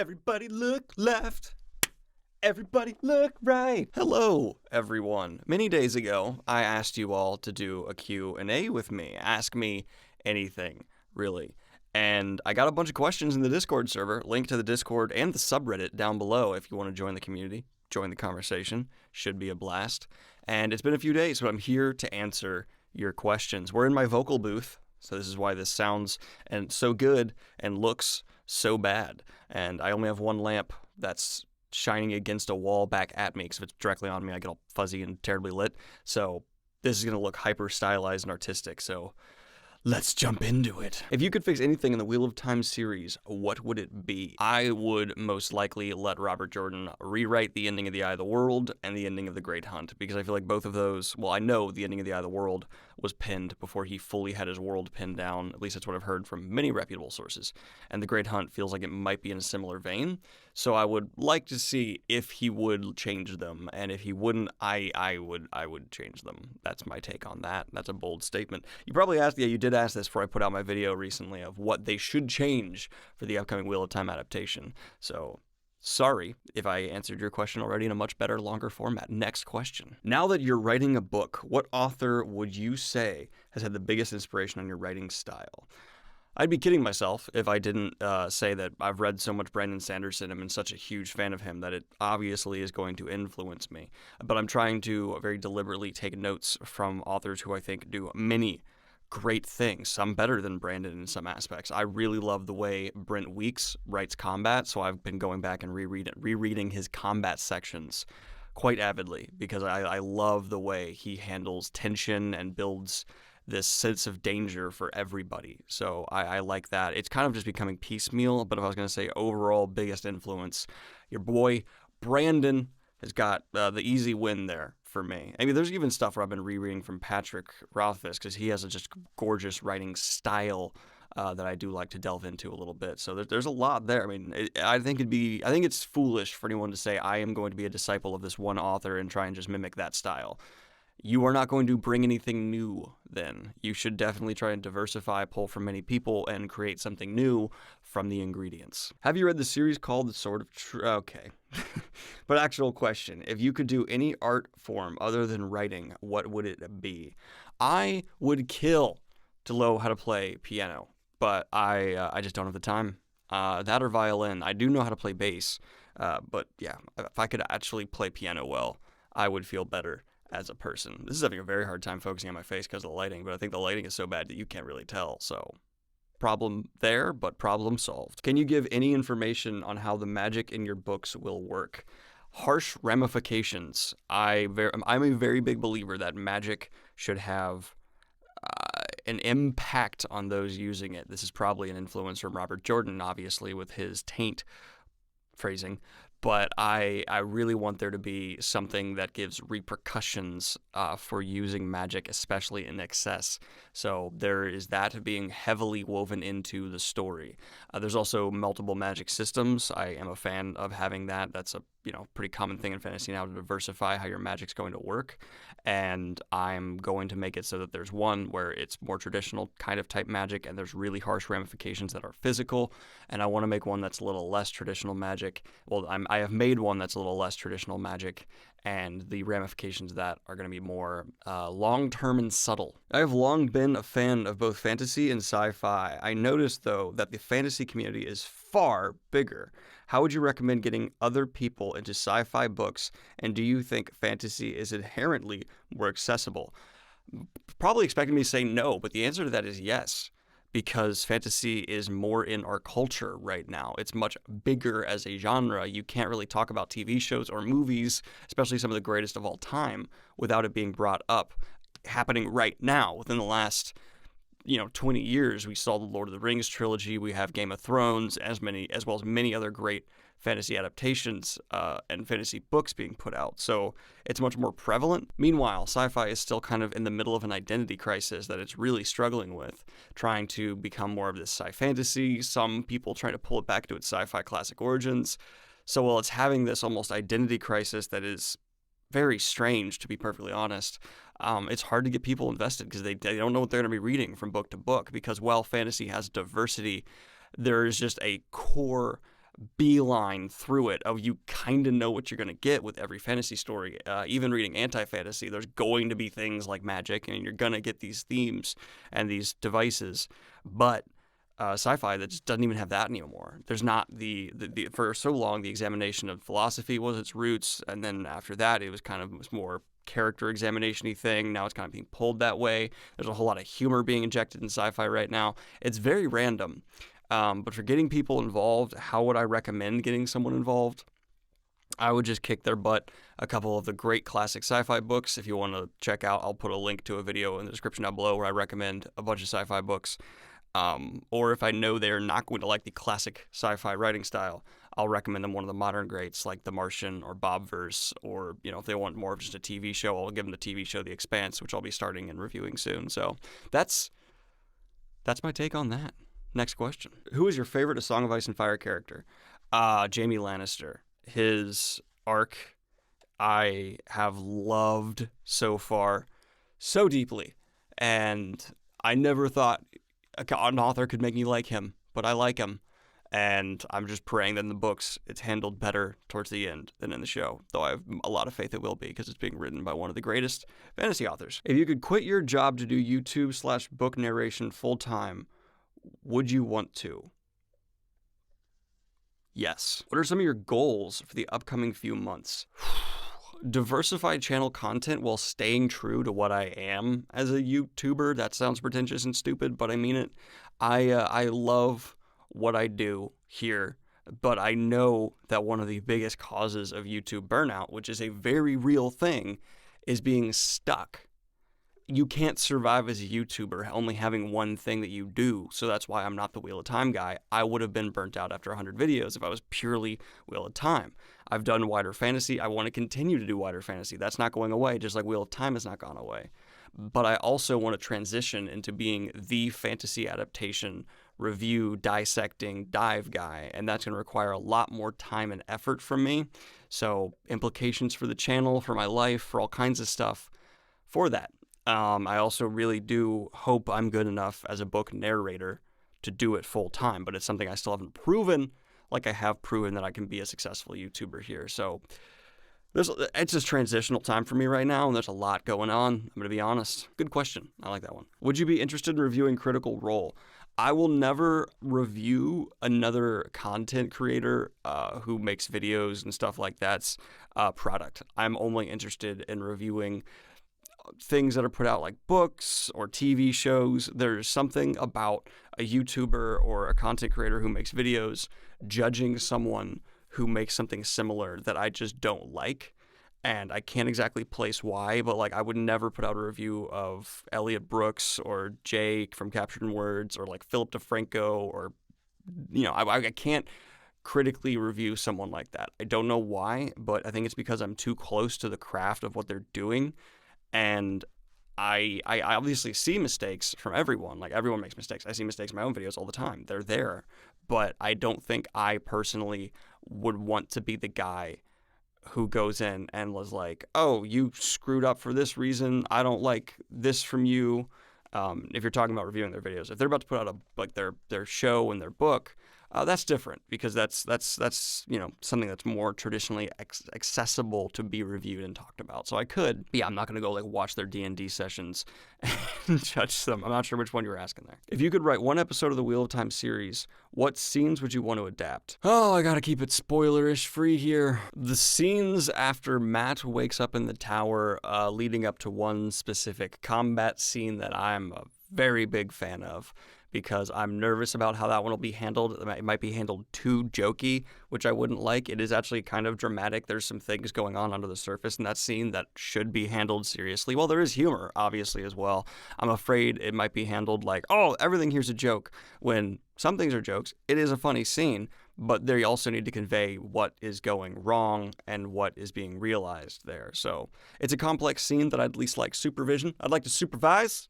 Everybody look left. Everybody look right. Hello, everyone. Many days ago, I asked you all to do a Q&A with me. Ask me anything, really. And I got a bunch of questions in the Discord server. Link to the Discord and the subreddit down below if you want to join the community, join the conversation. Should be a blast. And it's been a few days, but I'm here to answer your questions. We're in my vocal booth, so this is why this sounds and so good and looks so bad. And I only have one lamp that's shining against a wall back at me, because if it's directly on me, I get all fuzzy and terribly lit. So this is going to look hyper stylized and artistic. So let's jump into it. If you could fix anything in the Wheel of Time series, what would it be? I would most likely let Robert Jordan rewrite the ending of The Eye of the World and the ending of The Great Hunt, because I feel like both of those, well, I know the ending of The Eye of the World was pinned before he fully had his world pinned down. At least that's what I've heard from many reputable sources. And The Great Hunt feels like it might be in a similar vein. So I would like to see if he would change them, and if he wouldn't, I would change them. That's my take on that. That's a bold statement. You probably asked, you did ask this before I put out my video recently of what they should change for the upcoming Wheel of Time adaptation. So sorry if I answered your question already in a much better, longer format. Next question. Now that you're writing a book, what author would you say has had the biggest inspiration on your writing style? I'd be kidding myself if I didn't say that I've read so much Brandon Sanderson. I'm such a huge fan of him that it obviously is going to influence me. But I'm trying to very deliberately take notes from authors who I think do many great things. Some better than Brandon in some aspects. I really love the way Brent Weeks writes combat, so I've been going back and rereading his combat sections quite avidly, because I love the way he handles tension and builds this sense of danger for everybody. So I like that. It's kind of just becoming piecemeal, but if I was going to say overall biggest influence, your boy Brandon has got the easy win there for me. I mean, there's even stuff where I've been rereading from Patrick Rothfuss, because he has a just gorgeous writing style that I do like to delve into a little bit. So there's a lot there. I mean, I think it's foolish for anyone to say I am going to be a disciple of this one author and try and just mimic that style. You are not going to bring anything new then. You should definitely try and diversify, pull from many people, and create something new from the ingredients. Have you read the series called The Sword of Truth? Okay. But actual question, if you could do any art form other than writing, what would it be? I would kill to know how to play piano, but I just don't have the time. That or violin. I do know how to play bass, but yeah, if I could actually play piano well, I would feel better as a person. This is having a very hard time focusing on my face because of the lighting, but I think the lighting is so bad that you can't really tell, so problem there, but problem solved. Can you give any information on how the magic in your books will work? Harsh ramifications. I'm a very big believer that magic should have an impact on those using it. This is probably an influence from Robert Jordan, obviously, with his taint phrasing. But I really want there to be something that gives repercussions for using magic, especially in excess. So there is that being heavily woven into the story. There's also multiple magic systems. I am a fan of having that. That's a pretty common thing in fantasy now, to diversify how your magic's going to work. And I'm going to make it so that there's one where it's more traditional kind of type magic, and there's really harsh ramifications that are physical. And I want to make one that's a little less traditional magic. Well, I have made one that's a little less traditional magic, and the ramifications of that are going to be more long-term and subtle. I have long been a fan of both fantasy and sci-fi. I noticed, though, that the fantasy community is far bigger. How would you recommend getting other people into sci-fi books, and do you think fantasy is inherently more accessible? Probably expecting me to say no, but the answer to that is yes, because fantasy is more in our culture right now. It's much bigger as a genre. You can't really talk about TV shows or movies, especially some of the greatest of all time, without it being brought up. Happening right now, within the last 20 years, we saw the Lord of the Rings trilogy. We have Game of Thrones, as well as many other great fantasy adaptations and fantasy books being put out. So it's much more prevalent. Meanwhile, sci-fi is still kind of in the middle of an identity crisis that it's really struggling with, trying to become more of this sci-fantasy. Some people trying to pull it back to its sci-fi classic origins. So while it's having this almost identity crisis that is very strange, to be perfectly honest, it's hard to get people invested because they don't know what they're going to be reading from book to book, because while fantasy has diversity, there is just a core beeline through it of you kind of know what you're going to get with every fantasy story. Even reading anti-fantasy, there's going to be things like magic, and you're going to get these themes and these devices. But sci-fi that just doesn't even have that anymore. There's not the for so long the examination of philosophy was its roots, and then after that it was more character examination-y thing. Now it's kind of being pulled that way. There's a whole lot of humor being injected in sci-fi right now. It's very random. But for getting people involved, how would I recommend getting someone involved? I would just kick their butt a couple of the great classic sci-fi books. If you want to check out, I'll put a link to a video in the description down below where I recommend a bunch of sci-fi books. Or if I know they're not going to like the classic sci-fi writing style, I'll recommend them one of the modern greats like The Martian or Bobverse, or, if they want more of just a TV show, I'll give them the TV show The Expanse, which I'll be starting and reviewing soon. So that's my take on that. Next question. Who is your favorite A Song of Ice and Fire character? Jaime Lannister. His arc I have loved so far so deeply, and I never thought an author could make me like him, but I like him, and I'm just praying that in the books it's handled better towards the end than in the show, though I have a lot of faith it will be because it's being written by one of the greatest fantasy authors. If you could quit your job to do YouTube/book narration full-time, would you want to? Yes. What are some of your goals for the upcoming few months? Diversify channel content while staying true to what I am as a YouTuber. That sounds pretentious and stupid, but I mean it. I love what I do here, but I know that one of the biggest causes of YouTube burnout, which is a very real thing, is being stuck. You can't survive as a YouTuber only having one thing that you do, so that's why I'm not the Wheel of Time guy. I would have been burnt out after 100 videos if I was purely Wheel of Time. I've done wider fantasy. I want to continue to do wider fantasy. That's not going away, just like Wheel of Time has not gone away. But I also want to transition into being the fantasy adaptation review, dissecting, dive guy, and that's going to require a lot more time and effort from me. So implications for the channel, for my life, for all kinds of stuff for that. I also really do hope I'm good enough as a book narrator to do it full time, but it's something I still haven't proven, like I have proven that I can be a successful YouTuber here. So it's just transitional time for me right now, and there's a lot going on. I'm going to be honest. Good question. I like that one. Would you be interested in reviewing Critical Role? I will never review another content creator who makes videos and stuff like that's product. I'm only interested in reviewing things that are put out like books or TV shows. There's something about a YouTuber or a content creator who makes videos judging someone who makes something similar that I just don't like. And I can't exactly place why, but like I would never put out a review of Elliot Brooks or Jake from Captured in Words or like Philip DeFranco or, I can't critically review someone like that. I don't know why, but I think it's because I'm too close to the craft of what they're doing. And I obviously see mistakes from everyone. Like, everyone makes mistakes. I see mistakes in my own videos all the time. They're there. But I don't think I personally would want to be the guy who goes in and was like, oh, you screwed up for this reason. I don't like this from you. If you're talking about reviewing their videos. If they're about to put out their show and their book, that's different because that's something that's more traditionally accessible to be reviewed and talked about. So I'm not gonna go like watch their D&D sessions and judge them. I'm not sure which one you were asking there. If you could write one episode of the Wheel of Time series, what scenes would you want to adapt? Oh, I gotta keep it spoilerish free here. The scenes after Matt wakes up in the tower, leading up to one specific combat scene that I'm a very big fan of, because I'm nervous about how that one will be handled. It might be handled too jokey, which I wouldn't like. It is actually kind of dramatic. There's some things going on under the surface in that scene that should be handled seriously. Well, there is humor, obviously, as well. I'm afraid it might be handled like, oh, everything here's a joke, when some things are jokes. It is a funny scene, but they also need to convey what is going wrong and what is being realized there. So it's a complex scene that I'd at least like supervision. I'd like to supervise.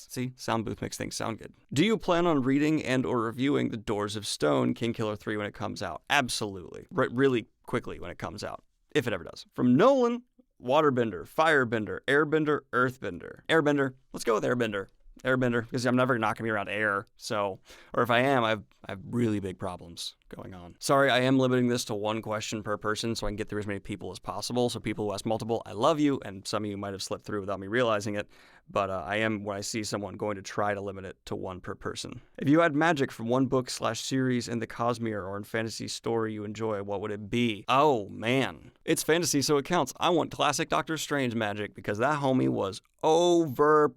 See, sound booth makes things sound good. Do you plan on reading and or reviewing The Doors of Stone, Kingkiller 3 when it comes out? Absolutely. Really quickly when it comes out, if it ever does. From Nolan, waterbender, firebender, airbender, earthbender. Airbender. Let's go with airbender. Airbender, because I'm never not gonna be around air. So, or if I am, I have really big problems going on. Sorry, I am limiting this to one question per person so I can get through as many people as possible. So people who ask multiple, I love you, and some of you might have slipped through without me realizing it. But I am, when I see someone, going to try to limit it to one per person. If you had magic from one book/series in the Cosmere or in fantasy story you enjoy, what would it be? Oh man, it's fantasy, so it counts. I want classic Doctor Strange magic because that homie was overpowered.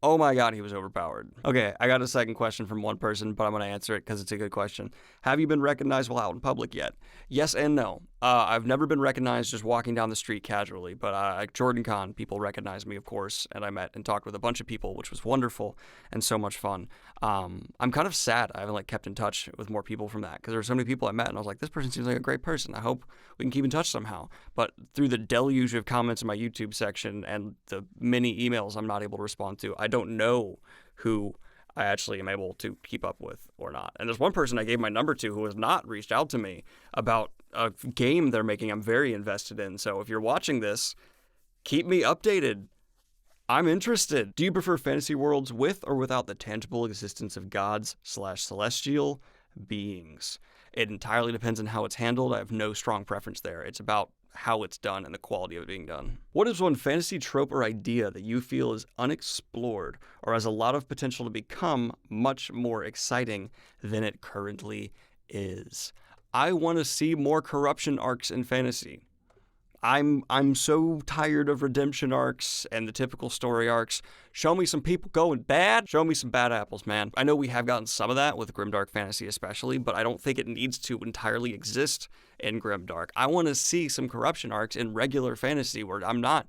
Oh my god, he was overpowered. Okay, I got a second question from one person, but I'm going to answer it because it's a good question. Have you been recognized while out in public yet? Yes and no. I've never been recognized just walking down the street casually, but at Jordan Con, people recognized me, of course, and I met and talked with a bunch of people, which was wonderful and so much fun. I'm kind of sad I haven't kept in touch with more people from that, because there were so many people I met, and I was like, this person seems like a great person. I hope we can keep in touch somehow. But through the deluge of comments in my YouTube section and the many emails I'm not able to respond to, I don't know who I actually am able to keep up with or not. And there's one person I gave my number to who has not reached out to me about a game they're making I'm very invested in. So if you're watching this, keep me updated. I'm interested. Do you prefer fantasy worlds with or without the tangible existence of gods/celestial beings? It entirely depends on how it's handled. I have no strong preference there. It's about how it's done and the quality of it being done. What is one fantasy trope or idea that you feel is unexplored or has a lot of potential to become much more exciting than it currently is? I want to see more corruption arcs in fantasy. I'm so tired of redemption arcs and the typical story arcs. Show me some people going bad. Show me some bad apples, man. I know we have gotten some of that with grimdark fantasy especially, but I don't think it needs to entirely exist in grimdark. I want to see some corruption arcs in regular fantasy where I'm not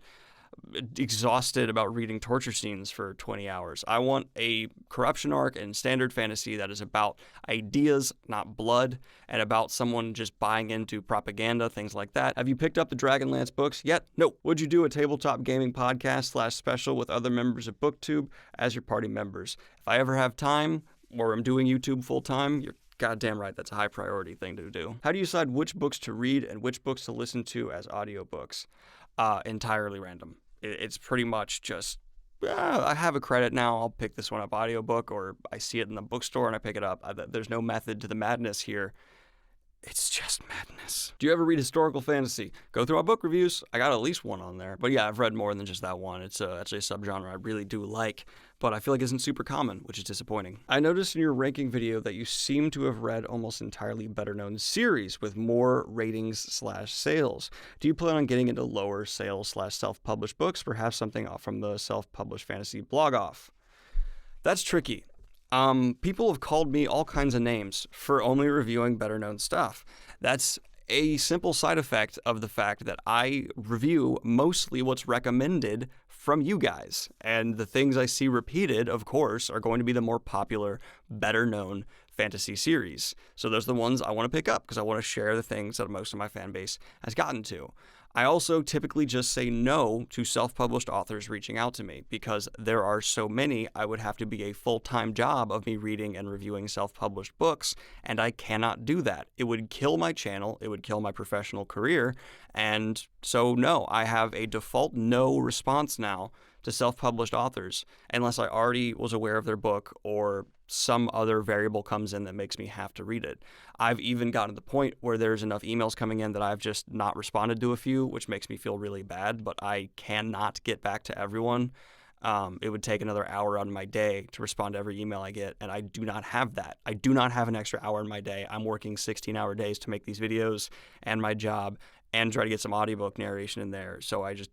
exhausted about reading torture scenes for 20 hours. I want a corruption arc in standard fantasy that is about ideas, not blood, and about someone just buying into propaganda, things like that. Have you picked up the Dragonlance books yet? No. Would you do a tabletop gaming podcast /special with other members of BookTube as your party members? If I ever have time, or I'm doing YouTube full time, you're goddamn right, that's a high priority thing to do. How do you decide which books to read and which books to listen to as audiobooks? Entirely random. It's pretty much just, I have a credit now, I'll pick this one up audiobook, or I see it in the bookstore and I pick it up. There's no method to the madness here. It's just madness. Do you ever read historical fantasy? Go through our book reviews. I got at least one on there. But yeah, I've read more than just that one. It's actually a subgenre I really do like, but I feel like isn't super common, which is disappointing. I noticed in your ranking video that you seem to have read almost entirely better-known series with more ratings/sales. Do you plan on getting into lower sales/self-published books, perhaps something off from the self-published fantasy blog off? That's tricky. People have called me all kinds of names for only reviewing better-known stuff. That's a simple side effect of the fact that I review mostly what's recommended from you guys. And the things I see repeated, of course, are going to be the more popular, better-known fantasy series. So those are the ones I want to pick up because I want to share the things that most of my fan base has gotten to. I also typically just say no to self-published authors reaching out to me because there are so many. I would have to be a full-time job of me reading and reviewing self-published books, and I cannot do that. It would kill my channel. It would kill my professional career. And so no, I have a default no response now to self-published authors unless I already was aware of their book or some other variable comes in that makes me have to read it. I've even gotten to the point where there's enough emails coming in that I've just not responded to a few, which makes me feel really bad, but I cannot get back to everyone. It would take another hour out of my day to respond to every email I get, and I do not have that. I do not have an extra hour in my day. I'm working 16-hour days to make these videos and my job and try to get some audiobook narration in there, so I just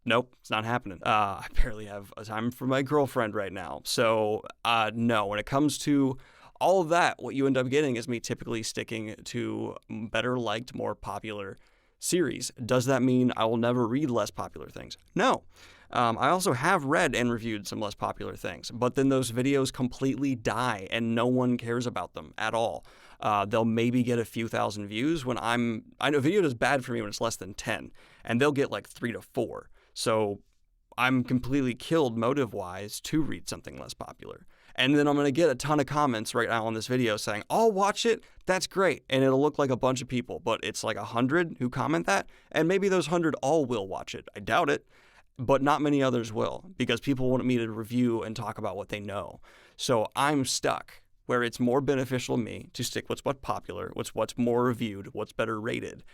nope, it's not happening. I barely have a time for my girlfriend right now. So, no, when it comes to all of that, what you end up getting is me typically sticking to better liked, more popular series. Does that mean I will never read less popular things? No. I also have read and reviewed some less popular things, but then those videos completely die and no one cares about them at all. They'll maybe get a few thousand views when I know video does bad for me when it's less than 10, and they'll get like 3 to 4. So I'm completely killed motive-wise to read something less popular. And then I'm going to get a ton of comments right now on this video saying, I'll watch it, that's great. And it'll look like a bunch of people, but it's like 100 who comment that, and maybe those 100 all will watch it. I doubt it. but not many others will, because people want me to review and talk about what they know. So I'm stuck where it's more beneficial to me to stick with what's popular, what's more reviewed, what's better rated.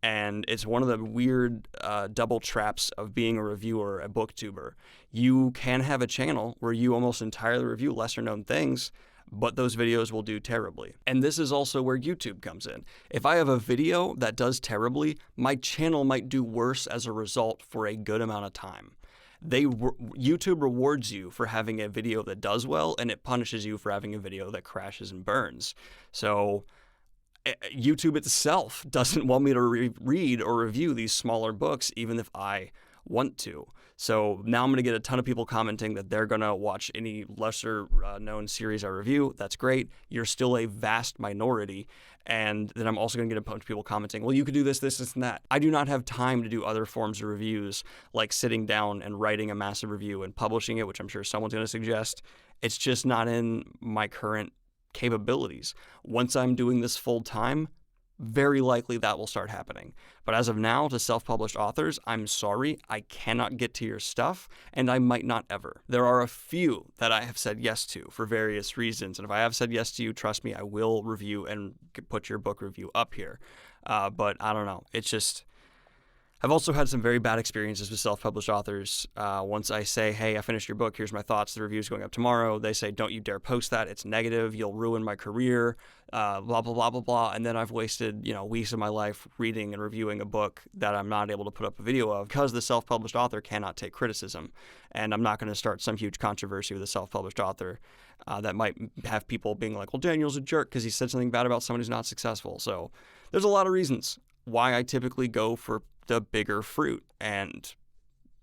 And it's one of the weird double traps of being a reviewer, a booktuber. You can have a channel where you almost entirely review lesser known things, but those videos will do terribly. And this is also where YouTube comes in. If I have a video that does terribly, my channel might do worse as a result for a good amount of time. YouTube rewards you for having a video that does well, and it punishes you for having a video that crashes and burns. So YouTube itself doesn't want me to read or review these smaller books, even if I want to. So now I'm going to get a ton of people commenting that they're going to watch any lesser known series I review. That's great. You're still a vast minority. And then I'm also going to get a bunch of people commenting, well, you could do this, this, and that. I do not have time to do other forms of reviews, like sitting down and writing a massive review and publishing it, which I'm sure someone's going to suggest. It's just not in my current capabilities. Once I'm doing this full time, very likely that will start happening. But as of now, to self-published authors, I'm sorry, I cannot get to your stuff, and I might not ever. There are a few that I have said yes to for various reasons, and if I have said yes to you, trust me, I will review and put your book review up here. But I don't know. It's just, I've also had some very bad experiences with self-published authors. Once I say, hey, I finished your book, here's my thoughts, the review's going up tomorrow, they say, don't you dare post that, it's negative, you'll ruin my career, blah, blah, blah, blah, blah. And then I've wasted, weeks of my life reading and reviewing a book that I'm not able to put up a video of because the self-published author cannot take criticism. And I'm not going to start some huge controversy with a self-published author that might have people being like, well, Daniel's a jerk because he said something bad about someone who's not successful. So there's a lot of reasons why I typically go for the bigger fruit, and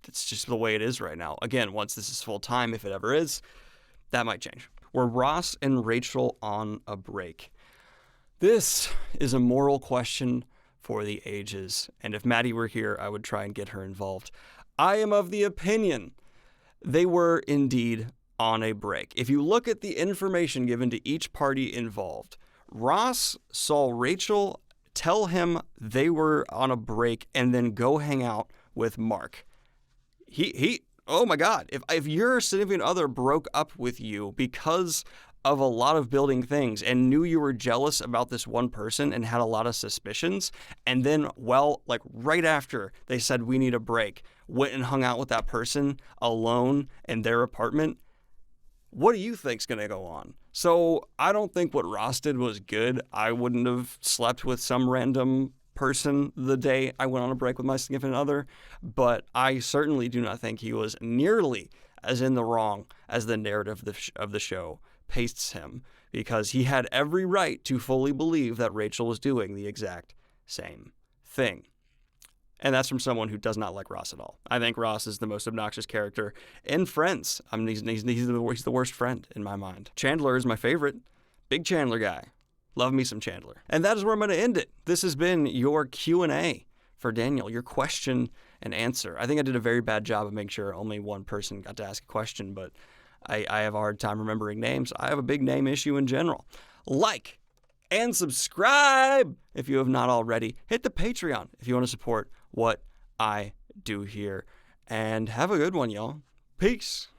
it's just the way it is right now. Again, once this is full time, if it ever is, that might change. Were Ross and Rachel on a break? This is a moral question for the ages, and if Maddie were here, I would try and get her involved. I am of the opinion they were indeed on a break. If you look at the information given to each party involved, Ross saw Rachel tell him they were on a break and then go hang out with Mark. Oh my God, if your significant other broke up with you because of a lot of building things and knew you were jealous about this one person and had a lot of suspicions, and then, right after they said we need a break, went and hung out with that person alone in their apartment, what do you think's going to go on? So I don't think what Ross did was good. I wouldn't have slept with some random person the day I went on a break with my significant other, but I certainly do not think he was nearly as in the wrong as the narrative of the show pastes him, because he had every right to fully believe that Rachel was doing the exact same thing. And that's from someone who does not like Ross at all. I think Ross is the most obnoxious character in Friends. I mean, he's the worst friend in my mind. Chandler is my favorite. Big Chandler guy. Love me some Chandler. And that is where I'm going to end it. This has been your Q&A for Daniel, your question and answer. I think I did a very bad job of making sure only one person got to ask a question, but I have a hard time remembering names. I have a big name issue in general. Like and subscribe if you have not already. Hit the Patreon if you want to support what I do here. And have a good one, y'all. Peace.